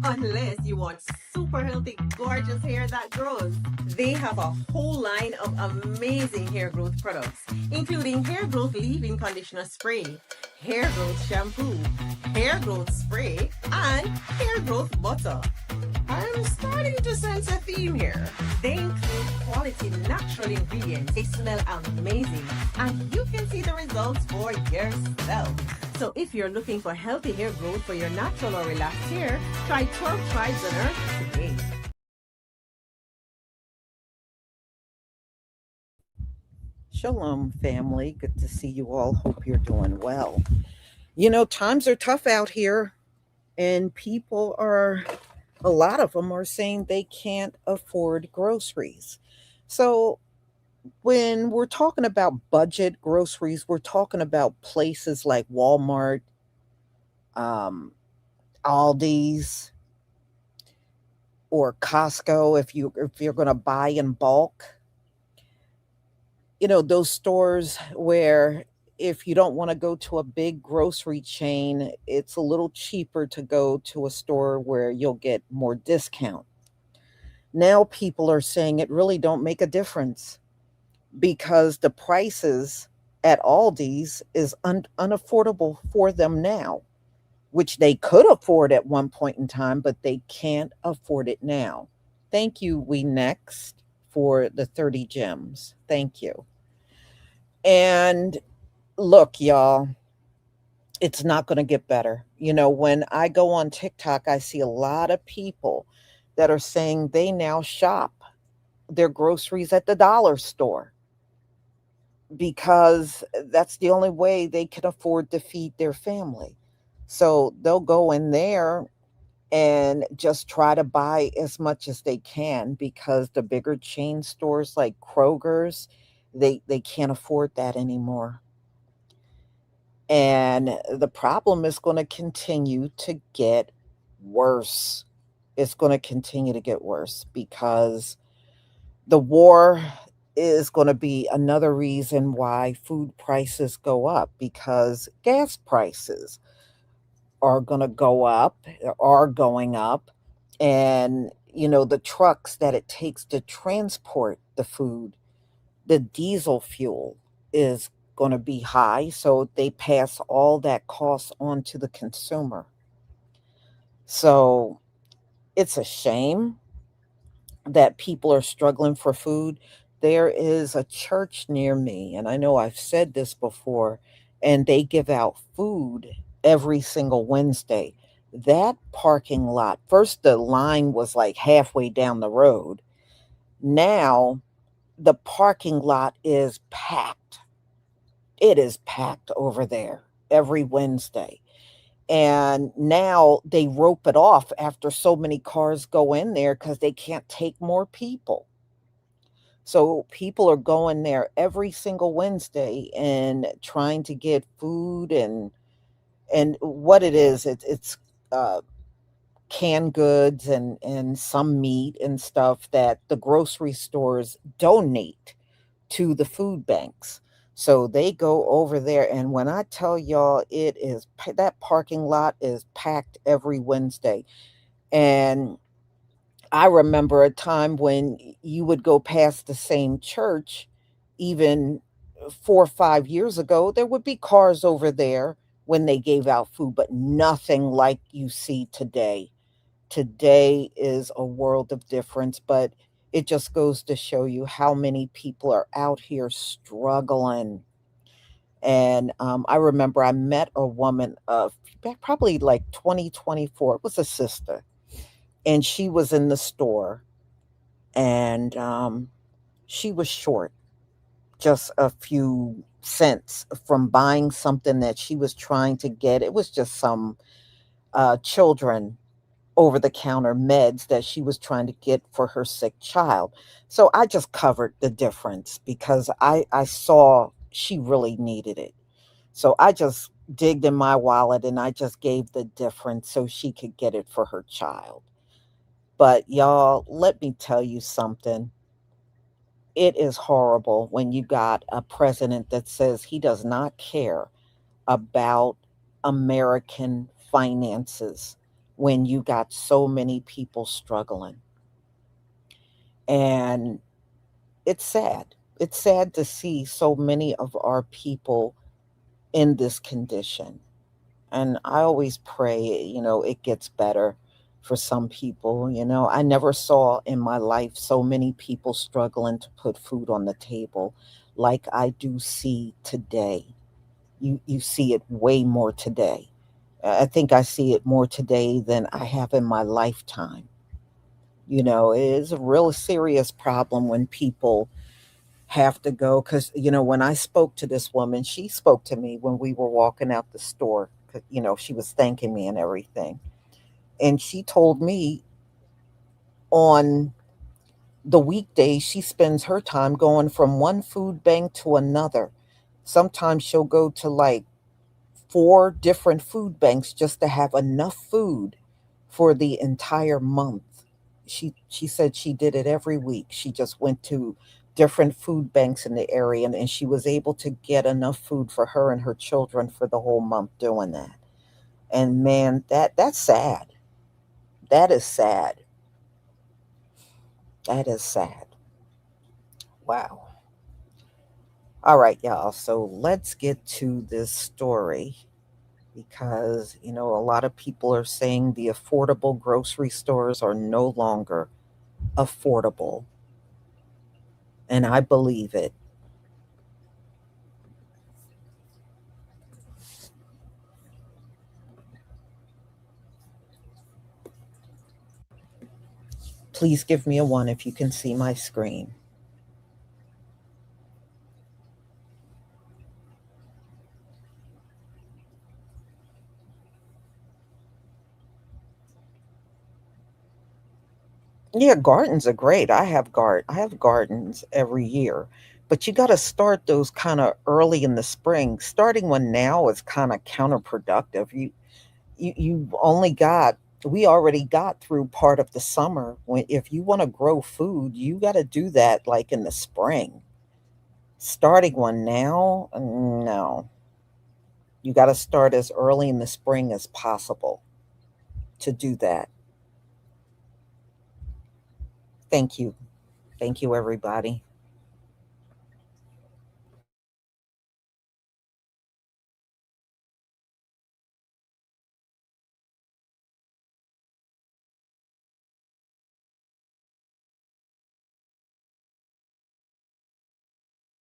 Unless you want super healthy, gorgeous hair that grows. They have a whole line of amazing hair growth products, including hair growth leave-in conditioner spray, hair growth shampoo, hair growth spray, and hair growth butter. I'm starting to sense a theme here. They include quality natural ingredients. They smell amazing, and you can see the results for yourself. So if you're looking for healthy hair growth for your natural or relaxed hair, try 12 Tribes on Earth today. Shalom, family. Good to see you all. Hope you're doing well. Times are tough out here, and a lot of them are saying they can't afford groceries. So, when we're talking about budget groceries, we're talking about places like Walmart, um, Aldi's, or Costco. If you're going to buy in bulk, those stores where if you don't want to go to a big grocery chain, it's a little cheaper to go to a store where you'll get more discount. Now people are saying it really don't make a difference because the prices at Aldi's is unaffordable for them now, which they could afford at one point in time, but they can't afford it now. Thank you, We Next, for the 30 gems. Thank you. And look, y'all, it's not going to get better. When I go on TikTok, I see a lot of people that are saying they now shop their groceries at the dollar store because that's the only way they can afford to feed their family. So they'll go in there and just try to buy as much as they can because the bigger chain stores like Kroger's, they can't afford that anymore. And the problem is going to continue to get worse. It's going to continue to get worse because the war is going to be another reason why food prices go up because gas prices are going to go up, are going up. And, the trucks that it takes to transport the food, the diesel fuel is going to be high. So they pass all that cost on to the consumer. So it's a shame that people are struggling for food. There is a church near me, and I know I've said this before, and they give out food every single Wednesday. That parking lot, first the line was like halfway down the road. Now the parking lot is packed. It is packed over there every Wednesday. And now they rope it off after so many cars go in there because they can't take more people. So people are going there every single Wednesday and trying to get food and what it is, it's uh, canned goods and some meat and stuff that the grocery stores donate to the food banks. So they go over there, and when I tell y'all, that parking lot is packed every Wednesday. And I remember a time when you would go past the same church, even 4 or 5 years ago, there would be cars over there when they gave out food, but nothing like you see today. Today is a world of difference, but it just goes to show you how many people are out here struggling. And I remember I met a woman back probably like 2024. It was a sister, and she was in the store, and she was short just a few cents from buying something that she was trying to get. It was just some children over the counter meds that she was trying to get for her sick child. So I just covered the difference because I saw she really needed it. So I just digged in my wallet and I just gave the difference so she could get it for her child. But y'all, let me tell you something. It is horrible when you got a president that says he does not care about American finances. when you got so many people struggling. And it's sad. It's sad to see so many of our people in this condition. And I always pray, it gets better for some people. I never saw in my life so many people struggling to put food on the table like I do see today. You see it way more today. I think I see it more today than I have in my lifetime. It is a real serious problem when people have to go, because when I spoke to this woman, she spoke to me when we were walking out the store. 'Cause, she was thanking me and everything, and she told me on the weekdays she spends her time going from one food bank to another. Sometimes she'll go to like four different food banks just to have enough food for the entire month. She said she did it every week. She just went to different food banks in the area, and she was able to get enough food for her and her children for the whole month doing that. And man, that's sad. That is sad. That is sad. Wow. All right, y'all. So let's get to this story because, a lot of people are saying the affordable grocery stores are no longer affordable. And I believe it. Please give me a one if you can see my screen. Yeah, gardens are great. I have gardens every year. But you got to start those kind of early in the spring. Starting one now is kind of counterproductive. You only got we already got through part of the summer. When if you want to grow food, you got to do that like in the spring. Starting one now, no. You got to start as early in the spring as possible to do that. Thank you. Thank you, everybody.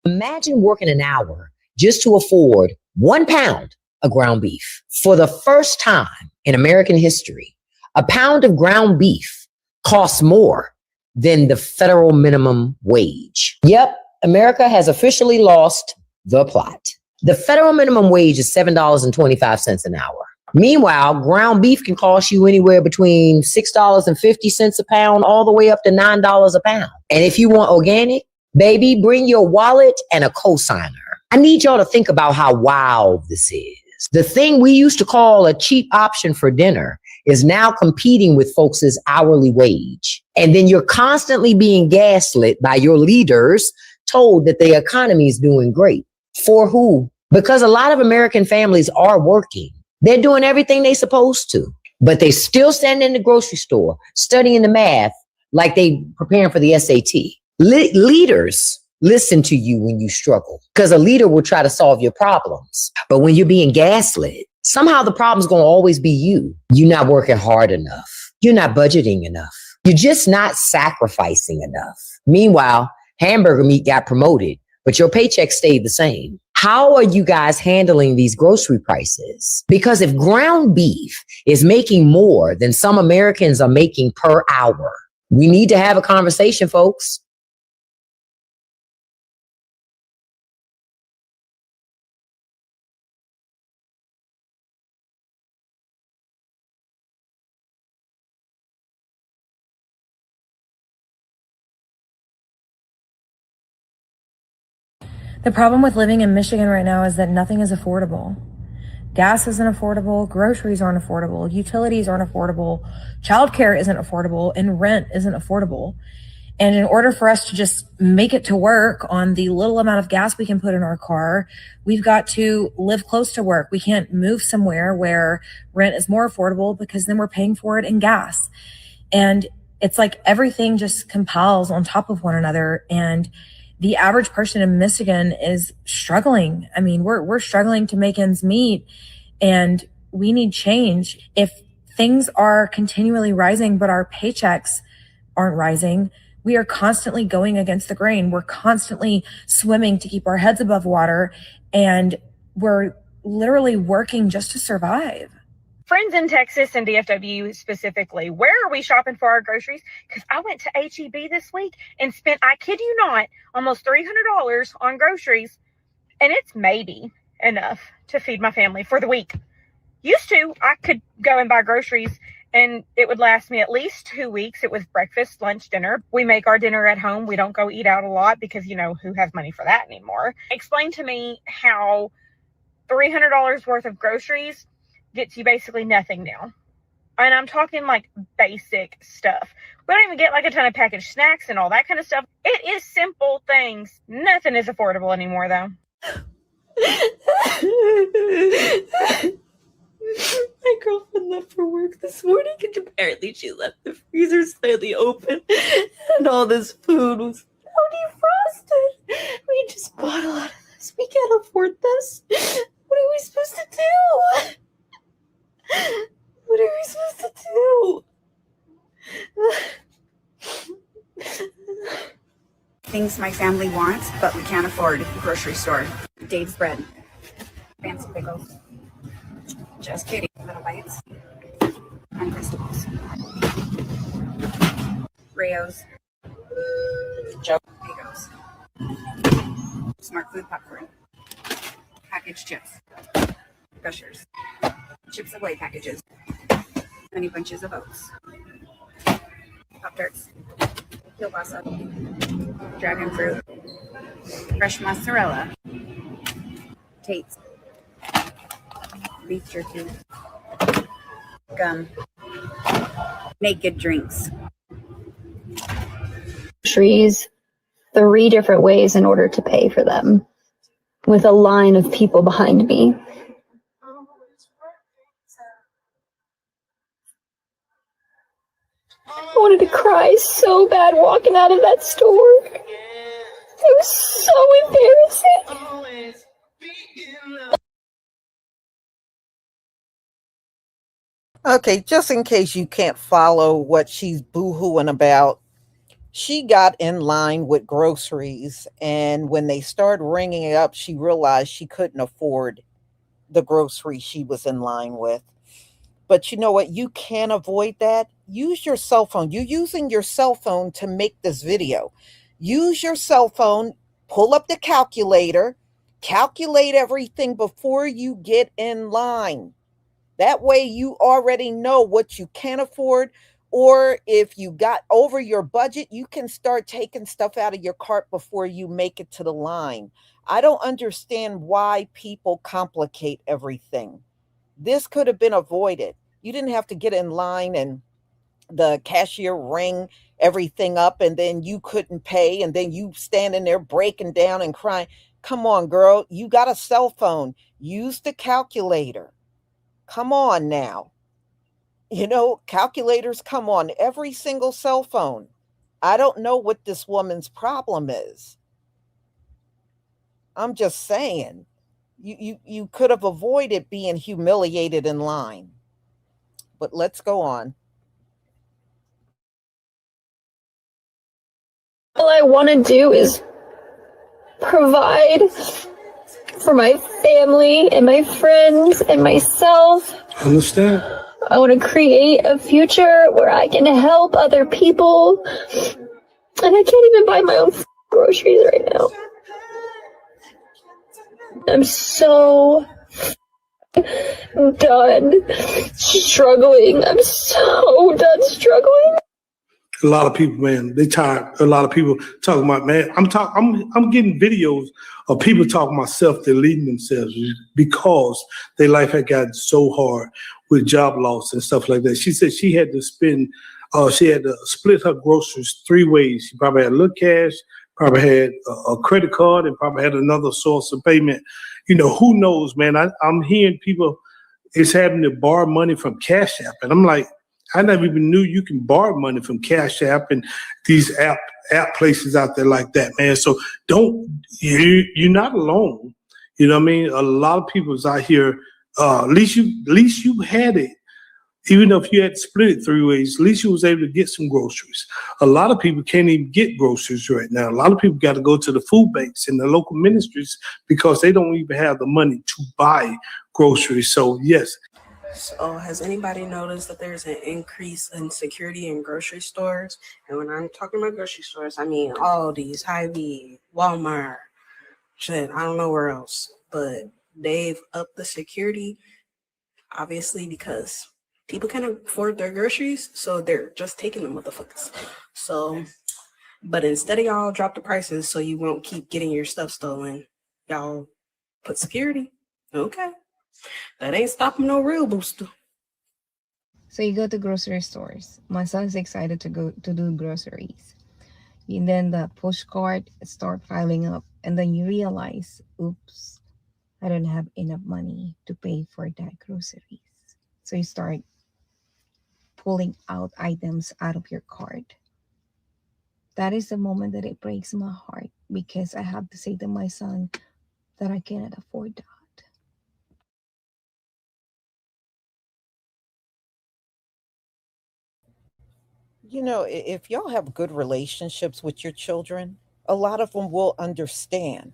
Imagine working an hour just to afford 1 pound of ground beef. For the first time in American history, a pound of ground beef costs more than the federal minimum wage. Yep, America has officially lost the plot. The federal minimum wage is $7.25 an hour. Meanwhile, ground beef can cost you anywhere between $6.50 a pound all the way up to $9 a pound. And if you want organic, baby, bring your wallet and a cosigner. I need y'all to think about how wild this is. The thing we used to call a cheap option for dinner is now competing with folks' hourly wage. And then you're constantly being gaslit by your leaders, told that the economy is doing great. For who? Because a lot of American families are working. They're doing everything they're supposed to, but they still standing in the grocery store, studying the math like they preparing for the SAT. Leaders listen to you when you struggle because a leader will try to solve your problems. But when you're being gaslit, somehow the problem's going to always be you. You're not working hard enough. You're not budgeting enough. You're just not sacrificing enough. Meanwhile, hamburger meat got promoted, but your paycheck stayed the same. How are you guys handling these grocery prices? Because if ground beef is making more than some Americans are making per hour, we need to have a conversation, folks. The problem with living in Michigan right now is that nothing is affordable. Gas isn't affordable, groceries aren't affordable, utilities aren't affordable, childcare isn't affordable, and rent isn't affordable. And in order for us to just make it to work on the little amount of gas we can put in our car, we've got to live close to work. We can't move somewhere where rent is more affordable because then we're paying for it in gas. And it's like everything just compiles on top of one another. And the average person in Michigan is struggling. I mean, we're struggling to make ends meet, and we need change. If things are continually rising, but our paychecks aren't rising, we are constantly going against the grain. We're constantly swimming to keep our heads above water, and we're literally working just to survive. Friends in Texas and DFW specifically, where are we shopping for our groceries? Because I went to HEB this week and spent, I kid you not, almost $300 on groceries. And it's maybe enough to feed my family for the week. Used to, I could go and buy groceries and it would last me at least 2 weeks. It was breakfast, lunch, dinner. We make our dinner at home. We don't go eat out a lot because, you know, who has money for that anymore? Explain to me how $300 worth of groceries gets you basically nothing now. And I'm talking like basic stuff. We don't even get like a ton of packaged snacks and all that kind of stuff. It is simple things. Nothing is affordable anymore though. My girlfriend left for work this morning and apparently she left the freezer slightly open and all this food was defrosted. We just bought a lot of this. We can't afford this. What are we supposed to do? What are we supposed to do? Things my family wants, but we can't afford at the grocery store. Dave's bread, fancy pickles, just kidding, little bites, Uncrustables, Rayo's, Joe, Bagos, Smart Food popcorn, packaged chips, Gushers, Chips Ahoy packages, Honey Bunches of Oats, Pop-Tarts, kielbasa, dragon fruit, fresh mozzarella, Tate's, beef jerky, gum, naked drinks. Groceries 3 different ways in order to pay for them, with a line of people behind me. I wanted to cry so bad walking out of that store. It was so embarrassing. Okay, just in case you can't follow what she's boo-hooing about, she got in line with groceries, and when they started ringing it up, she realized she couldn't afford the groceries she was in line with. But you know what? You can't avoid that. Use your cell phone. You're using your cell phone to make this video. Use your cell phone, pull up the calculator, calculate everything before you get in line. That way you already know what you can afford, or if you got over your budget, you can start taking stuff out of your cart before you make it to the line. I don't understand why people complicate everything. This could have been avoided. You didn't have to get in line and the cashier ring everything up and then you couldn't pay and then you standing there breaking down and crying. Come on, girl. You got a cell phone. Use the calculator. Come on now. You know, calculators come on every single cell phone. I don't know what this woman's problem is. I'm just saying. You could have avoided being humiliated in line. But let's go on. All I want to do is provide for my family and my friends and myself. Understand? I want to create a future where I can help other people. And I can't even buy my own groceries right now. I'm so done struggling. I'm so done struggling. A lot of people, man, they tired. A lot of people talking about, man, I'm getting videos of people talking about self-deleting themselves because their life had gotten so hard. with job loss and stuff like that. She said she had to split her groceries 3 ways. She probably had a little cash, probably had a credit card, and probably had another source of payment. Who knows, man? I'm hearing people is having to borrow money from Cash App, and I'm like, I never even knew you can borrow money from Cash App and these app places out there like that, man. So you're not alone. You know what I mean? A lot of people's out here. At least you had it. Even if you had to split it 3 ways, at least you was able to get some groceries. A lot of people can't even get groceries right now. A lot of people got to go to the food banks and the local ministries because they don't even have the money to buy groceries. So yes. So has anybody noticed that there's an increase in security in grocery stores? And when I'm talking about grocery stores, I mean Aldi's, Hy-Vee, Walmart, shit, I don't know where else. But they've upped the security, obviously, because people can't afford their groceries, so they're just taking them motherfuckers. So, but instead of y'all drop the prices so you won't keep getting your stuff stolen, y'all put security. Okay. That ain't stopping no real booster. So you go to grocery stores. My son's excited to go to do groceries. And then the push cart start piling up. And then you realize, oops, I don't have enough money to pay for that groceries. So you start pulling out items out of your cart. That is the moment that it breaks my heart because I have to say to my son that I cannot afford that. If y'all have good relationships with your children, a lot of them will understand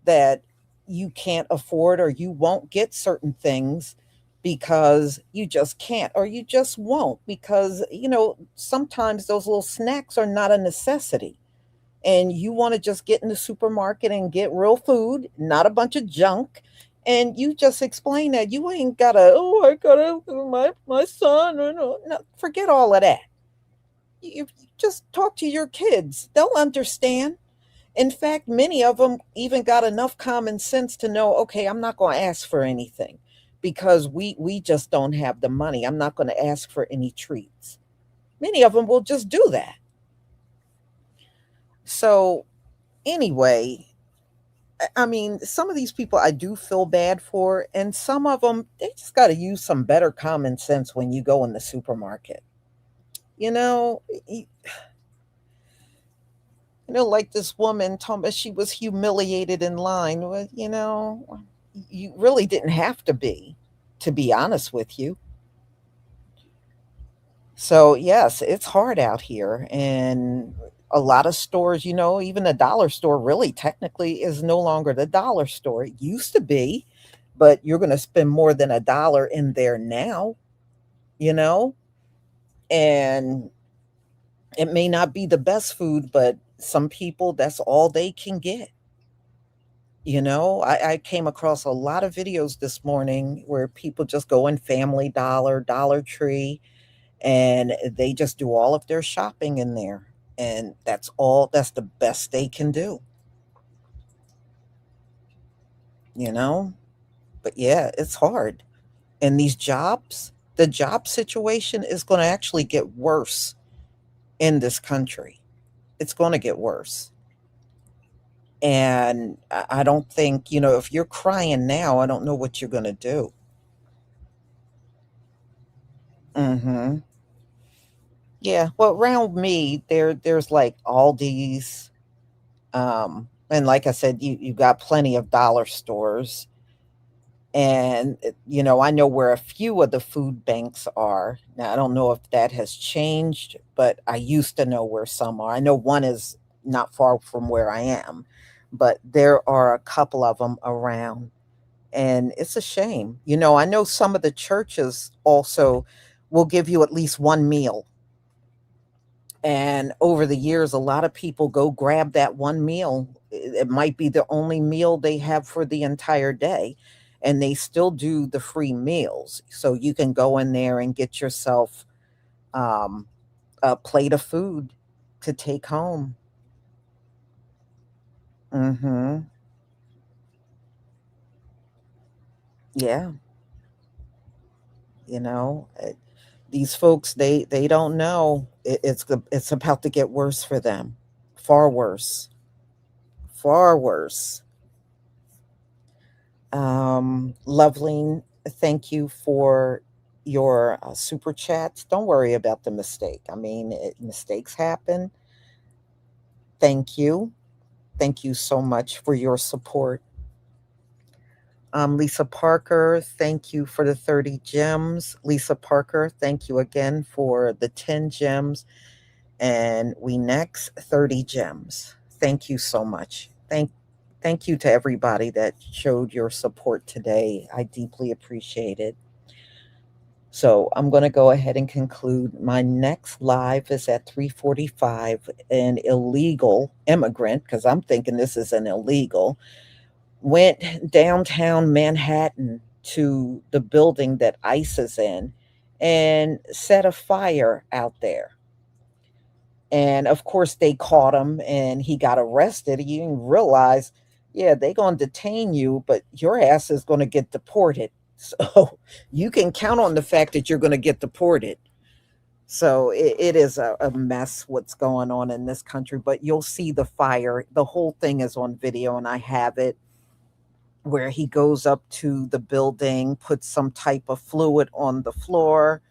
that you can't afford or you won't get certain things because you just can't or you just won't because sometimes those little snacks are not a necessity and you want to just get in the supermarket and get real food, not a bunch of junk. And you just explain that you ain't gotta, oh, I gotta, my son, or no, forget all of that. You just talk to your kids, they'll understand. In fact, many of them even got enough common sense to know, okay, I'm not going to ask for anything because we just don't have the money. I'm not going to ask for any treats. Many of them will just do that. So anyway, I mean, some of these people I do feel bad for, and some of them, they just got to use some better common sense when you go in the supermarket. You know, like this woman told me she was humiliated in line. Well, you really didn't have to be honest with you. So, yes, it's hard out here. And a lot of stores, even a dollar store really technically is no longer the dollar store. It used to be, but you're going to spend more than $1 in there now, you know? And it may not be the best food, but some people, that's all they can get. I came across a lot of videos this morning where people just go in Family Dollar, Dollar Tree, and they just do all of their shopping in there. And that's the best they can do, you know? But yeah, it's hard. And the job situation is going to actually get worse in this country. It's going to get worse. And I don't think, if you're crying now, I don't know what you're going to do. Hmm. Yeah, well, around me, there's like Aldi's, and like I said, you got plenty of dollar stores, and I know where a few of the food banks are. Now, I don't know if that has changed, but I used to know where some are. I know one is not far from where I am, but there are a couple of them around, and it's a shame. I know some of the churches also will give you at least one meal. And over the years, a lot of people go grab that one meal. It might be the only meal they have for the entire day. And they still do the free meals. So you can go in there and get yourself um, a plate of food to take home. Mm-hmm. Yeah. You know, these folks, they don't know it's about to get worse for them, far worse, far worse. Loveline, thank you for your super chats. Don't worry about the mistake. I mean, mistakes happen. Thank you. Thank you so much for your support. Lisa Parker, thank you for the 30 gems. Lisa Parker, thank you again for the 10 gems. And we next 30 gems. Thank you so much. Thank you to everybody that showed your support today. I deeply appreciate it. So I'm going to go ahead and conclude. My next live is at 3:45. An illegal immigrant, because I'm thinking this is an illegal, went downtown Manhattan to the building that ICE is in and set a fire out there. And of course, they caught him and he got arrested. He didn't realize, yeah, they're going to detain you, but your ass is going to get deported. So you can count on the fact that you're going to get deported. So it is a mess what's going on in this country, but you'll see the fire. The whole thing is on video, and I have it where he goes up to the building, puts some type of fluid on the floor,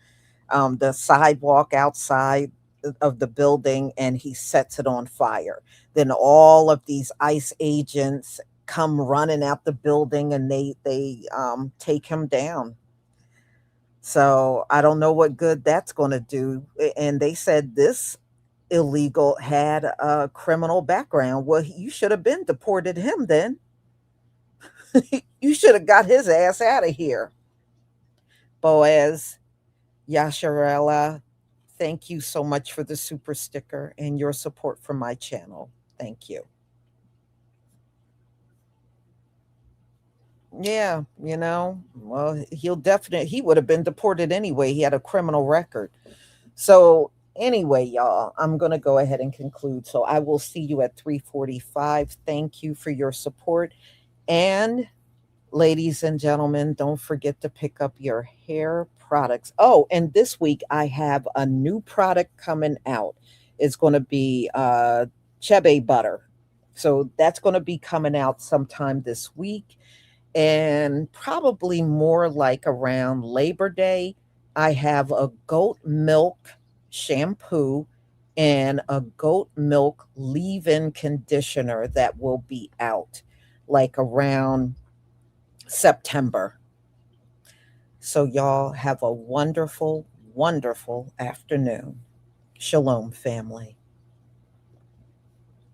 the sidewalk outside of the building, and he sets it on fire. Then all of these ICE agents come running out the building, and they take him down. So I don't know what good that's going to do. And they said this illegal had a criminal background. Well, you should have been deported him then. You should have got his ass out of here. Boaz, Yasharella, thank you so much for the super sticker and your support for my channel. Thank you. Yeah, well, he would have been deported anyway. He had a criminal record. So anyway, y'all, I'm going to go ahead and conclude. So I will see you at 3:45. Thank you for your support. And ladies and gentlemen, don't forget to pick up your hair products. Oh, and this week I have a new product coming out. It's going to be Chebe butter. So that's going to be coming out sometime this week, and probably more like around Labor Day. I have a goat milk shampoo and a goat milk leave-in conditioner that will be out like around September. So, y'all have a wonderful, wonderful afternoon. Shalom, family.